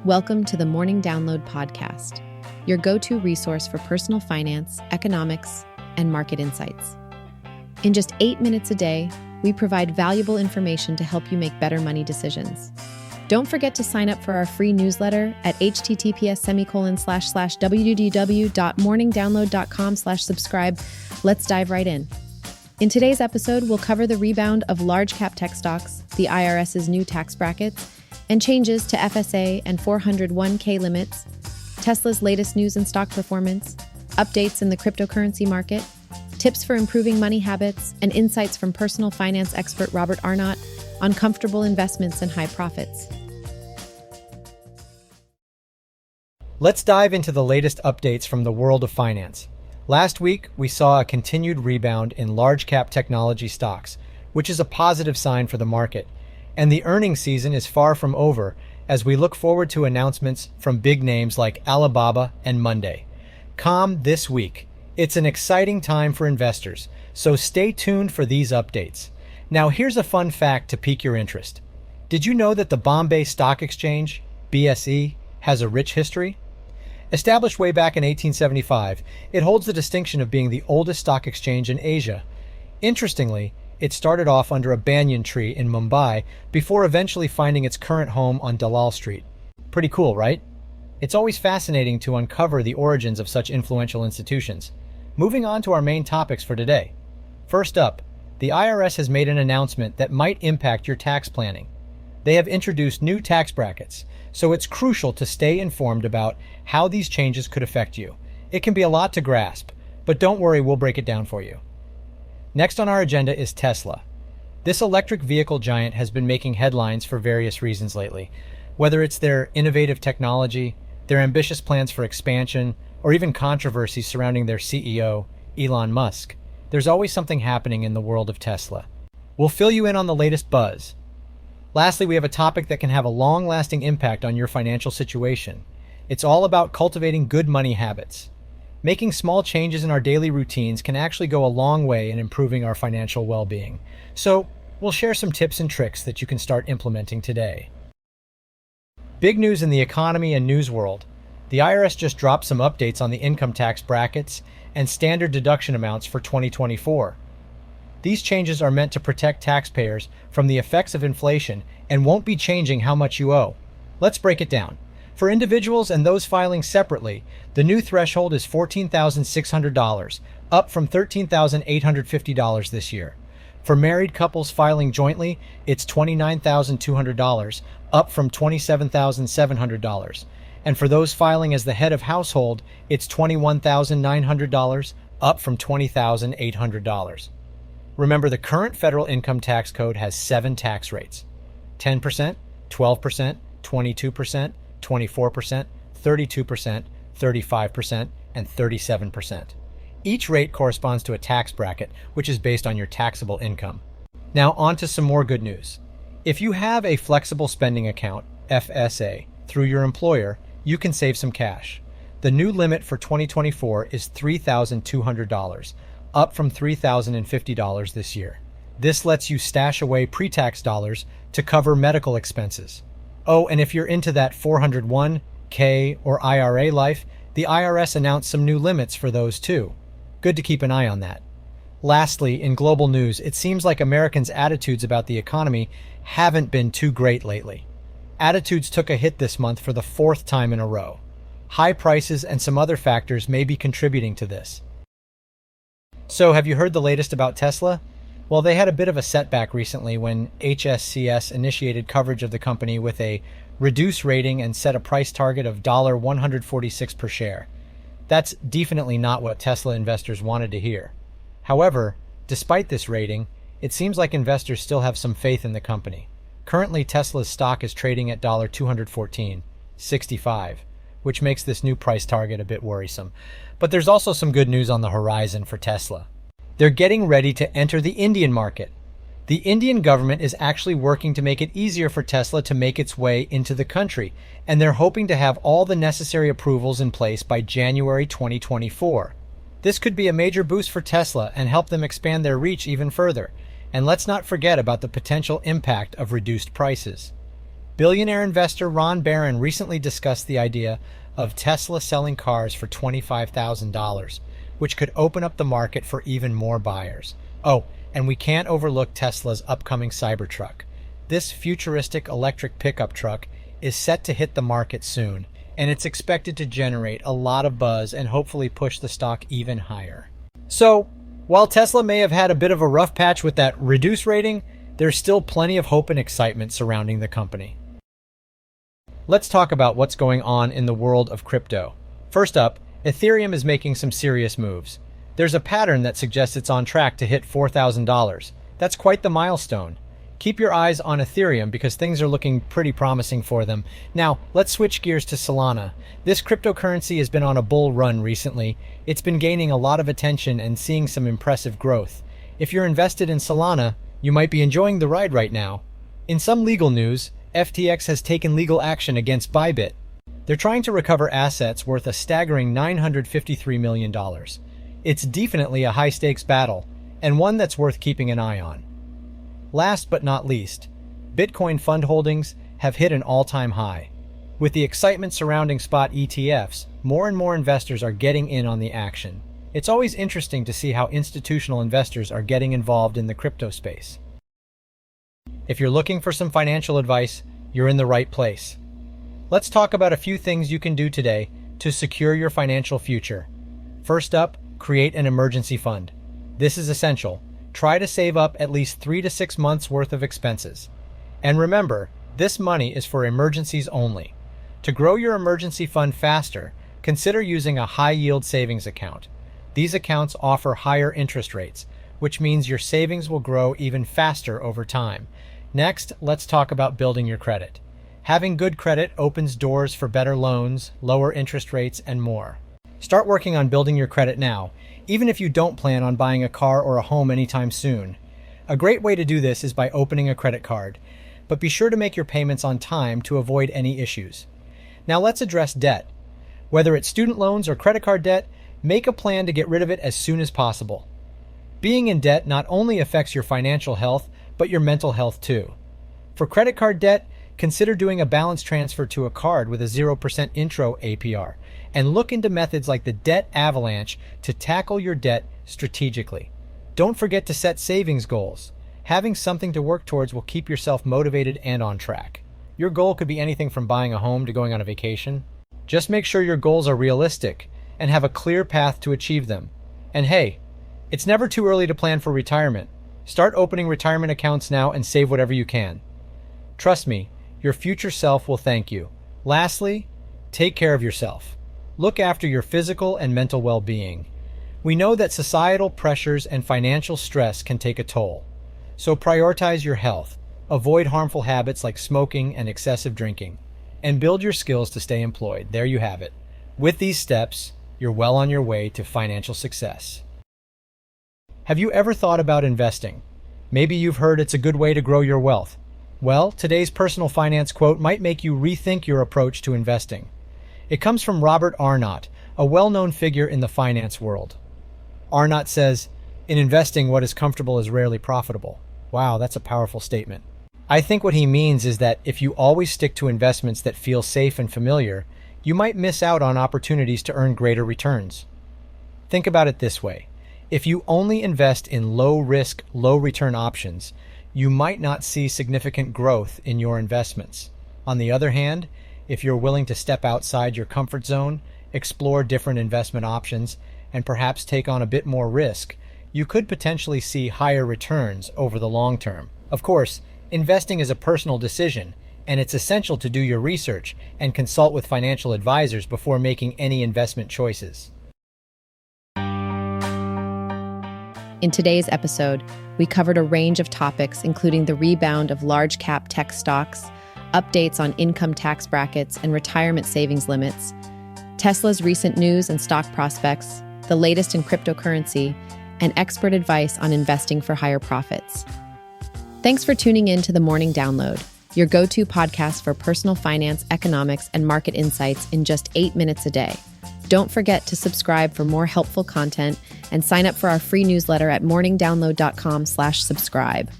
Welcome to the Morning Download Podcast, your go-to resource for personal finance, economics, and market insights. In just 8 minutes a day, we provide valuable information to help you make better money decisions. Don't forget to sign up for our free newsletter at https://www.morningdownload.com/subscribe. Let's dive right in. In today's episode, we'll cover the rebound of large cap tech stocks, the IRS's new tax brackets, and changes to FSA and 401k limits, Tesla's latest news and stock performance, updates in the cryptocurrency market, tips for improving money habits, and insights from personal finance expert Robert Arnott on comfortable investments and high profits. Let's dive into the latest updates from the world of finance. Last week, we saw a continued rebound in large cap technology stocks, which is a positive sign for the market. And the earnings season is far from over as we look forward to announcements from big names like Alibaba and Monday. Come this week. It's an exciting time for investors, so stay tuned for these updates. Now here's a fun fact to pique your interest. Did you know that the Bombay Stock Exchange, BSE, has a rich history? Established way back in 1875, it holds the distinction of being the oldest stock exchange in Asia. Interestingly, it started off under a banyan tree in Mumbai before eventually finding its current home on Dalal Street. Pretty cool, right? It's always fascinating to uncover the origins of such influential institutions. Moving on to our main topics for today. First up, the IRS has made an announcement that might impact your tax planning. They have introduced new tax brackets, so it's crucial to stay informed about how these changes could affect you. It can be a lot to grasp, but don't worry, we'll break it down for you. Next on our agenda is Tesla. This electric vehicle giant has been making headlines for various reasons lately, whether it's their innovative technology, their ambitious plans for expansion, or even controversy surrounding their CEO, Elon Musk. There's always something happening in the world of Tesla. We'll fill you in on the latest buzz. Lastly, we have a topic that can have a long-lasting impact on your financial situation. It's all about cultivating good money habits. Making small changes in our daily routines can actually go a long way in improving our financial well-being. So, we'll share some tips and tricks that you can start implementing today. Big news in the economy and news world. The IRS just dropped some updates on the income tax brackets and standard deduction amounts for 2024. These changes are meant to protect taxpayers from the effects of inflation and won't be changing how much you owe. Let's break it down. For individuals and those filing separately, the new threshold is $14,600, up from $13,850 this year. For married couples filing jointly, it's $29,200, up from $27,700. And for those filing as the head of household, it's $21,900, up from $20,800. Remember, the current federal income tax code has 7 tax rates: 10%, 12%, 22%, 24%, 32%, 35%, and 37%. Each rate corresponds to a tax bracket, which is based on your taxable income. Now on to some more good news. If you have a flexible spending account, FSA, through your employer, you can save some cash. The new limit for 2024 is $3,200, up from $3,050 this year. This lets you stash away pre-tax dollars to cover medical expenses. Oh, and if you're into that 401k or IRA life, the IRS announced some new limits for those too. Good to keep an eye on that. Lastly, in global news, it seems like Americans' attitudes about the economy haven't been too great lately. Attitudes took a hit this month for the 4th time in a row. High prices and some other factors may be contributing to this. So, have you heard the latest about Tesla? Well, they had a bit of a setback recently when HSCS initiated coverage of the company with a reduced rating and set a price target of $146 per share. That's definitely not what Tesla investors wanted to hear. However, despite this rating, it seems like investors still have some faith in the company. Currently, Tesla's stock is trading at $214.65, which makes this new price target a bit worrisome. But there's also some good news on the horizon for Tesla. They're getting ready to enter the Indian market. The Indian government is actually working to make it easier for Tesla to make its way into the country, and they're hoping to have all the necessary approvals in place by January 2024. This could be a major boost for Tesla and help them expand their reach even further. And let's not forget about the potential impact of reduced prices. Billionaire investor Ron Barron recently discussed the idea of Tesla selling cars for $25,000, which could open up the market for even more buyers. Oh, and we can't overlook Tesla's upcoming Cybertruck. This futuristic electric pickup truck is set to hit the market soon, and it's expected to generate a lot of buzz and hopefully push the stock even higher. So, while Tesla may have had a bit of a rough patch with that reduced rating, there's still plenty of hope and excitement surrounding the company. Let's talk about what's going on in the world of crypto. First up, Ethereum is making some serious moves. There's a pattern that suggests it's on track to hit $4,000. That's quite the milestone. Keep your eyes on Ethereum because things are looking pretty promising for them. Now, let's switch gears to Solana. This cryptocurrency has been on a bull run recently. It's been gaining a lot of attention and seeing some impressive growth. If you're invested in Solana, you might be enjoying the ride right now. In some legal news, FTX has taken legal action against Bybit. They're trying to recover assets worth a staggering $953 million. It's definitely a high-stakes battle, and one that's worth keeping an eye on. Last but not least, Bitcoin fund holdings have hit an all-time high. With the excitement surrounding spot ETFs, more and more investors are getting in on the action. It's always interesting to see how institutional investors are getting involved in the crypto space. If you're looking for some financial advice, you're in the right place. Let's talk about a few things you can do today to secure your financial future. First up, create an emergency fund. This is essential. Try to save up at least 3 to 6 months worth of expenses. And remember, this money is for emergencies only. To grow your emergency fund faster, consider using a high-yield savings account. These accounts offer higher interest rates, which means your savings will grow even faster over time. Next, let's talk about building your credit. Having good credit opens doors for better loans, lower interest rates, and more. Start working on building your credit now, even if you don't plan on buying a car or a home anytime soon. A great way to do this is by opening a credit card, but be sure to make your payments on time to avoid any issues. Now let's address debt. Whether it's student loans or credit card debt, make a plan to get rid of it as soon as possible. Being in debt not only affects your financial health, but your mental health too. For credit card debt, consider doing a balance transfer to a card with a 0% intro APR, and look into methods like the debt avalanche to tackle your debt strategically. Don't forget to set savings goals. Having something to work towards will keep yourself motivated and on track. Your goal could be anything from buying a home to going on a vacation. Just make sure your goals are realistic and have a clear path to achieve them. And hey, it's never too early to plan for retirement. Start opening retirement accounts now and save whatever you can. Trust me, your future self will thank you. Lastly, take care of yourself. Look after your physical and mental well-being. We know that societal pressures and financial stress can take a toll. So prioritize your health, avoid harmful habits like smoking and excessive drinking, and build your skills to stay employed. There you have it. With these steps, you're well on your way to financial success. Have you ever thought about investing? Maybe you've heard it's a good way to grow your wealth. Well, today's personal finance quote might make you rethink your approach to investing. It comes from Robert Arnott, a well-known figure in the finance world. Arnott says, "In investing, what is comfortable is rarely profitable." Wow, that's a powerful statement. I think what he means is that if you always stick to investments that feel safe and familiar, you might miss out on opportunities to earn greater returns. Think about it this way. If you only invest in low-risk, low-return options, you might not see significant growth in your investments. On the other hand, if you're willing to step outside your comfort zone, explore different investment options, and perhaps take on a bit more risk, you could potentially see higher returns over the long term. Of course, investing is a personal decision, and it's essential to do your research and consult with financial advisors before making any investment choices. In today's episode, we covered a range of topics, including the rebound of large-cap tech stocks, updates on income tax brackets and retirement savings limits, Tesla's recent news and stock prospects, the latest in cryptocurrency, and expert advice on investing for higher profits. Thanks for tuning in to the Morning Download, your go-to podcast for personal finance, economics, and market insights in just 8 minutes a day. Don't forget to subscribe for more helpful content and sign up for our free newsletter at morningdownload.com/subscribe.